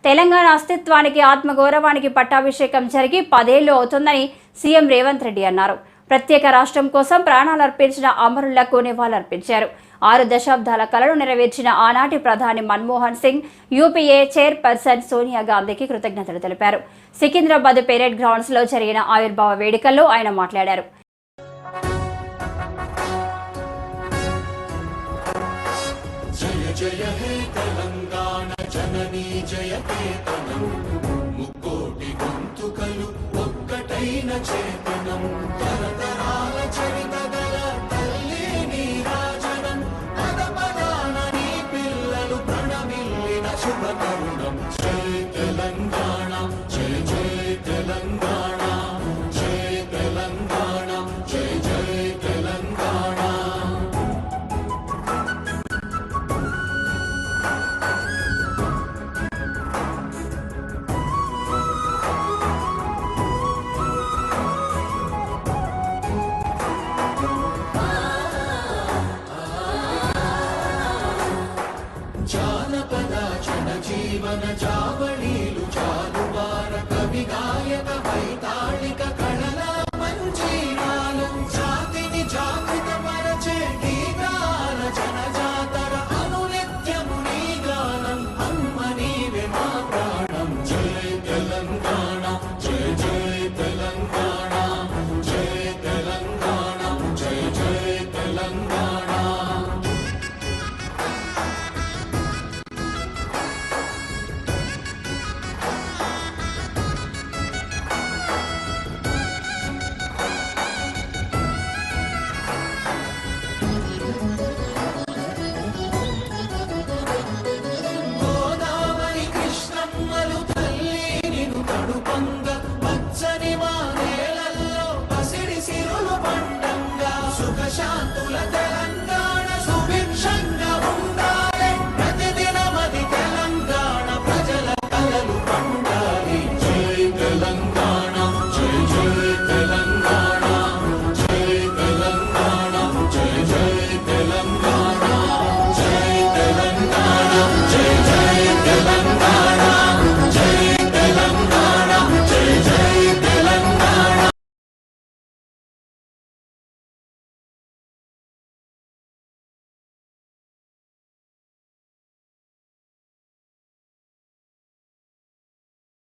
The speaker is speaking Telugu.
తెలంగాణ అస్తిత్వానికి ఆత్మగౌరవానికి పట్టాభిషేకం జరిగి 10 ఏళ్లు అవుతుందని సీఎం రేవంత్ రెడ్డి అన్నారు. ప్రత్యేక రాష్ట్రం కోసం ప్రాణాలర్పించిన అమరులకు నివాళులర్పించారు. 6 దశాబ్దాల కలను నెరవేర్చిన ఆనాటి ప్రధాని మన్మోహన్ సింగ్, యూపీఏ చైర్పర్సన్ సోనియా గాంధీకి కృతజ్ఞతలు తెలిపారు. సికింద్రాబాద్ పెరేడ్ గ్రౌండ్స్ లో జరిగిన ఆవిర్భావ వేడుకల్లో ఆయన మాట్లాడారు. జయ జయ హే తెలంగాణ జననీ జయకేతనం, ముక్కోటి గొంతుకలు ఒక్కటైన చేతనం, తరతరాల చరితగల తల్లి నీరాజనం, పద పదాన నీ పిల్లలు ప్రణమిల్లిన శుభతరుణం. జై తెలంగాణ, జై జై తెలంగాణ, జై తెలంగాణ, జై జై తెలంగాణ. జానపద జనజీవన జావళి